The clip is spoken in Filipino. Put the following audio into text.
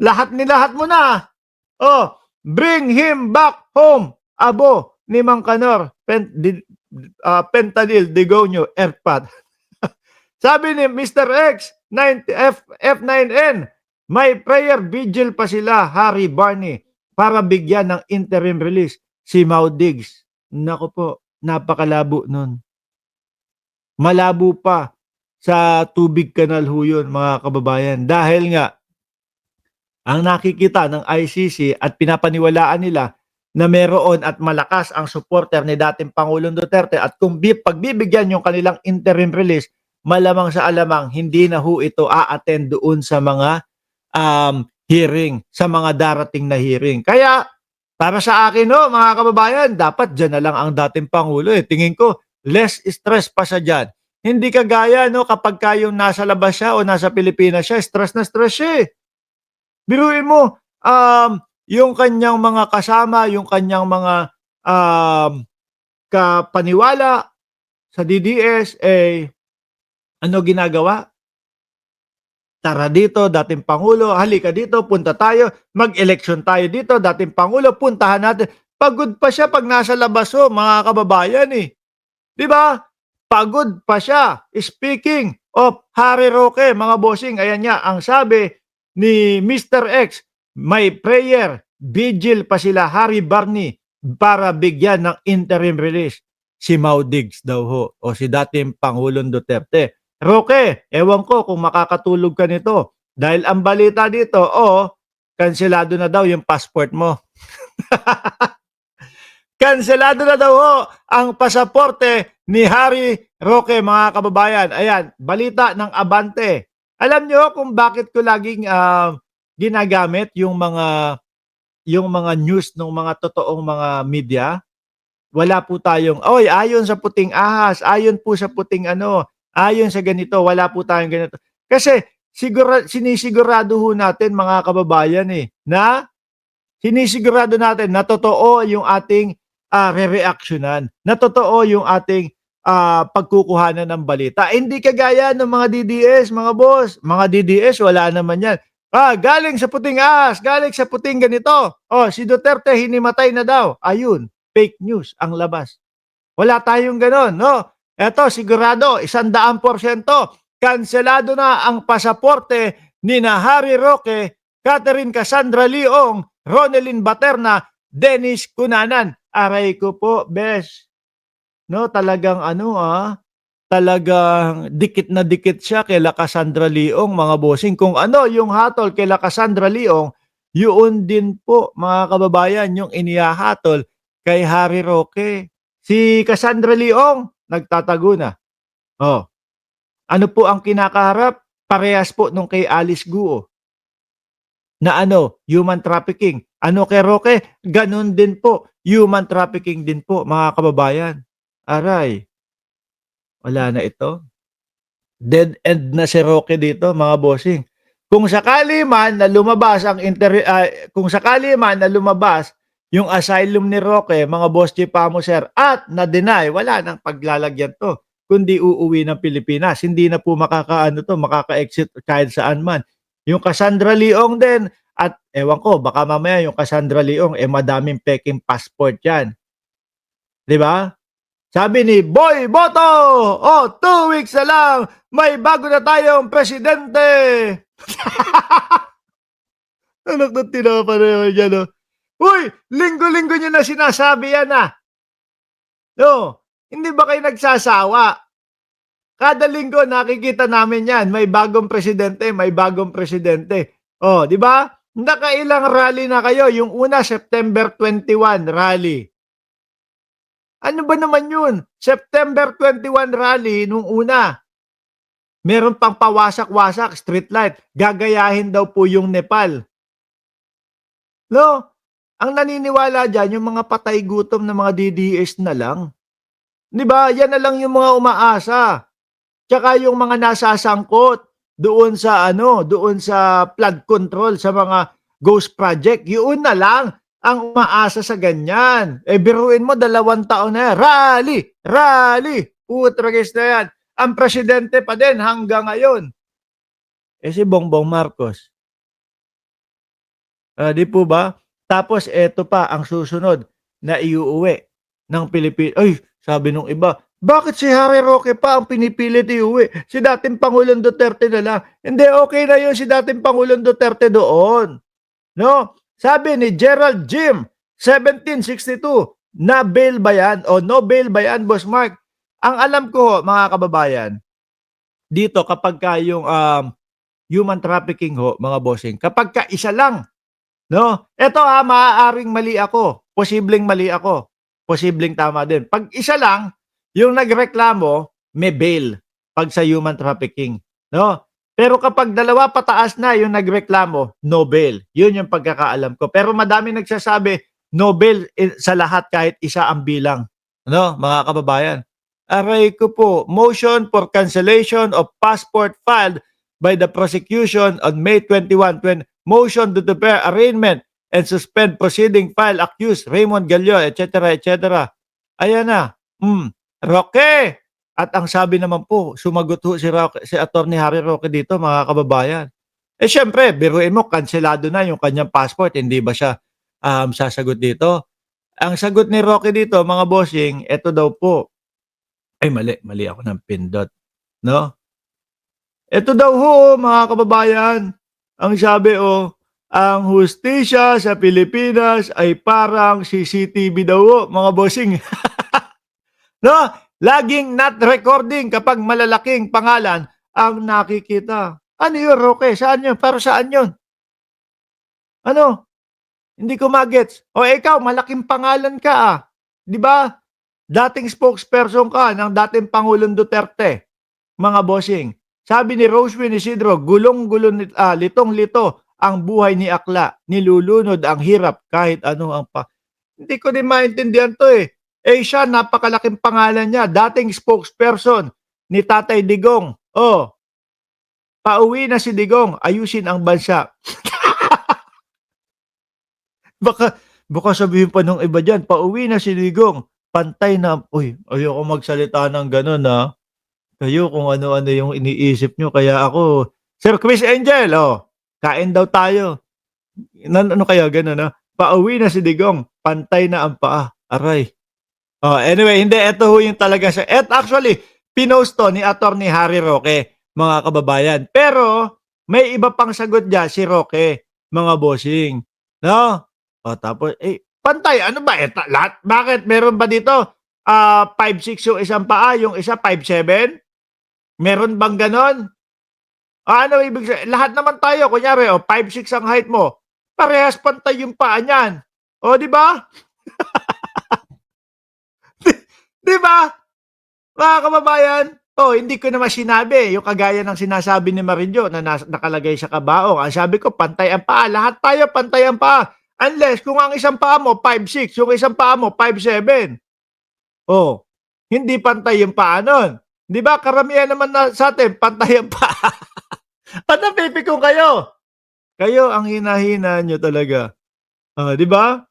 Lahat mo na. Oh, bring him back home. Abo ni Mang Kanor, Fentanyl, Degonyo, Erpat. Sabi ni Mr. X, F9N, may prayer vigil pa sila, Harry Barney, para bigyan ng interim release si Mau Diggs. Naku po, napakalabo nun. Malabo pa sa tubig kanal ho yun, mga kababayan. Dahil nga, ang nakikita ng ICC at pinapaniwalaan nila na meron at malakas ang supporter ni dating Pangulong Duterte at kung pagbibigyan yung kanilang interim release, malamang sa alamang hindi na ho ito a-attend doon sa mga hearing, sa mga darating na hearing. Kaya para sa akin ho, mga kababayan, dapat dyan na lang ang dating Pangulo. Tingin ko, less stress pa siya dyan. Hindi kagaya no, kapag kayong nasa labas siya o nasa Pilipinas siya, stress na stress siya eh. Biruin mo, yung kanyang mga kasama, yung kanyang mga kapaniwala sa DDS, ano ginagawa? Tara dito, dating Pangulo, halika dito, punta tayo, mag-election tayo dito, dating Pangulo, puntahan natin. Pagod pa siya pag nasa labas ho, mga kababayan eh. Di ba? Pagod pa siya. Speaking of Harry Roque, mga bossing, ayan niya, ang sabi ni Mr. X, may prayer, vigil pa sila, Harry Barney, para bigyan ng interim release si Mau Diggs daw ho, o si dating Pangulong Duterte. Roque, ewan ko kung makakatulog ka nito. Dahil ang balita dito, kanselado na daw yung passport mo. Kanselado na daw ho ang pasaporte ni Harry Roque, mga kababayan. Ayan, balita ng Abante. Alam nyo kung bakit ko laging ginagamit yung mga news ng mga totoong mga media? Wala po tayong, oy, ayon sa puting ahas, ayon po sa puting ano, ayon sa ganito, wala po tayong ganito. Kasi sinisigurado ho natin, mga kababayan na sinisigurado natin na totoo yung ating re-reactionan, na totoo yung ating pagkukuhanan ng balita. Hindi kagaya ng mga DDS, mga boss. Mga DDS, wala naman yan. Galing sa puting ahas, galing sa puting ganito. Si Duterte hinimatay na daw. Ayun, fake news ang labas. Wala tayong ganon, no? Eto, sigurado, 100%, kanselado na ang pasaporte ni na Harry Roque, Catherine Cassandra Leong, Ronelyn Baterna, Dennis Cunanan. Aray ko po, bes. No, talagang talagang dikit na dikit siya kay Cassandra Leong, mga bossing. Kung ano yung hatol kay Cassandra Leong, yun din po, mga kababayan, yung inihahatol kay Harry Roque. Si Cassandra Leong, nagtatago na. Ano po ang kinakaharap? Parehas po nung kay Alice Guo. Na human trafficking. Ano kay Roque? Ganun din po. Human trafficking din po, mga kababayan. Aray. Wala na ito. Dead end na si Roque dito, mga bossing. Kung sakali man na lumabas kung sakali man na lumabas yung asylum ni Roque, mga boss G Pamuser, at na-deny, wala nang paglalagyan to, kundi uuwi ng Pilipinas. Hindi na po makaka-exit kahit saan man. Yung Cassandra Leong din, at ewan ko, baka mamaya yung Cassandra Leong, madaming peking passport yan. Di ba? Sabi ni Boy Boto, 2 weeks na lang, may bago na tayong presidente. Anak ng tinapa na naman yan, Uy, linggo-linggo nyo na sinasabi yan, No, hindi ba kayo nagsasawa? Kada linggo nakikita namin yan, may bagong presidente, may bagong presidente. Di ba? Nakailang rally na kayo. Yung una, September 21 rally. Ano ba naman yun? September 21 rally nung una. Meron pang pawasak-wasak, street light. Gagayahin daw po yung Nepal. No? Ang naniniwala dyan, yung mga patay gutom na mga DDS na lang. Di ba? Yan na lang yung mga umaasa. Tsaka yung mga nasasangkot doon sa flood control, sa mga ghost project, yun na lang ang umaasa sa ganyan. Biruin mo, 2 taon na yan. Rally! Putragis na yan. Ang presidente pa din hanggang ngayon. Si Bongbong Marcos. 'Di po ba? Tapos eto pa ang susunod na iuuwi ng ay sabi nung iba, "Bakit si Harry Roque pa ang pinipilit iuwi? Si dating Pangulong Duterte na lang." Hindi, okey na yun si dating Pangulong Duterte doon, 'no? Sabi ni Gerald Jim, 1762, na bail ba yan o no bail ba yan, Boss Mark? Ang alam ko ho mga kababayan, dito kapagka yung, human trafficking ho mga bossing, kapagka isa lang. 'No? Eto, maaaring mali ako, posibleng mali ako, posibleng tama din. 'Pag isa lang yung nagreklamo, may bail 'pag sa human trafficking, 'no? Pero kapag dalawa pataas na yung nagreklamo, no bail. Yun yung pagkakaalam ko. Pero madaming nagsasabi, no bail sa lahat kahit isa ang bilang, ano, mga kababayan. Aray ko po, motion for cancellation of passport filed by the prosecution on May 21, motion to declare arraignment and suspend proceeding file accused Raymond Gallio, etc., etc. Ayan na. Roque. At ang sabi naman po, sumagot ho si Attorney Harry Roque dito mga kababayan. Eh syempre, biruin mo, kanselado na yung kanyang passport. Hindi ba siya sasagot dito? Ang sagot ni Roque dito, mga bossing, eto daw po. Ay, mali ako ng pindot. No? Ito daw ho, mga kababayan, ang sabi ang hustisya sa Pilipinas ay parang CCTV daw ho, mga bossing. No? Laging not recording kapag malalaking pangalan ang nakikita. Ano yun, Roque? Saan yun? Para saan yun? Ano? Hindi ko magets. O ikaw, malaking pangalan ka ah. Di ba? Dating spokesperson ka ng dating Pangulong Duterte, mga bossing. Sabi ni Rosewin Isidro, gulong-gulo, litong-lito ang buhay ni Akla. Nilulunod ang hirap kahit ano ang pa. Hindi ko din maintindihan to eh. Eh siya, napakalaking pangalan niya. Dating spokesperson ni Tatay Digong. Oh, pauwi na si Digong. Ayusin ang bansa. Baka sabihin pa nung iba dyan, pauwi na si Digong. Pantay na, uy, ayoko magsalita ng gano'n ha. Kayo kung ano-ano yung iniisip nyo. Kaya ako, Sir Chris Angel, kain daw tayo. Ano kaya gano'n, no? Pauwi na si Digong, pantay na ang paa. Aray. Anyway, hindi, ito ho yung talaga siya. At actually, pinost to ni Attorney Harry Roque, mga kababayan. Pero, may iba pang sagot dyan si Roque, mga bossing. No? Tapos, pantay, ano ba? Lahat, bakit? Meron ba dito? 5'6" yung isang paa, yung isa 5'7"? Meron bang ganon? Ano ibig sabihin? Lahat naman tayo, kunyari, 5'6" ang height mo. Parehas pantay yung paa niyan. Di ba? Di ba? Mga kababayan, hindi ko naman sinabi yung kagaya ng sinasabi ni Marinjo na nakalagay sa kabaong. Ang sabi ko, pantay ang paa. Lahat tayo pantay ang paa. Unless kung ang isang paa mo 5'6", yung isang paa mo 5'7". Hindi pantay yung paa nun. Di ba? Karamihan naman sa atin, pantay ang paa. Ba't napipikon kayo? Kayo ang hina-hina nyo talaga. Di ba?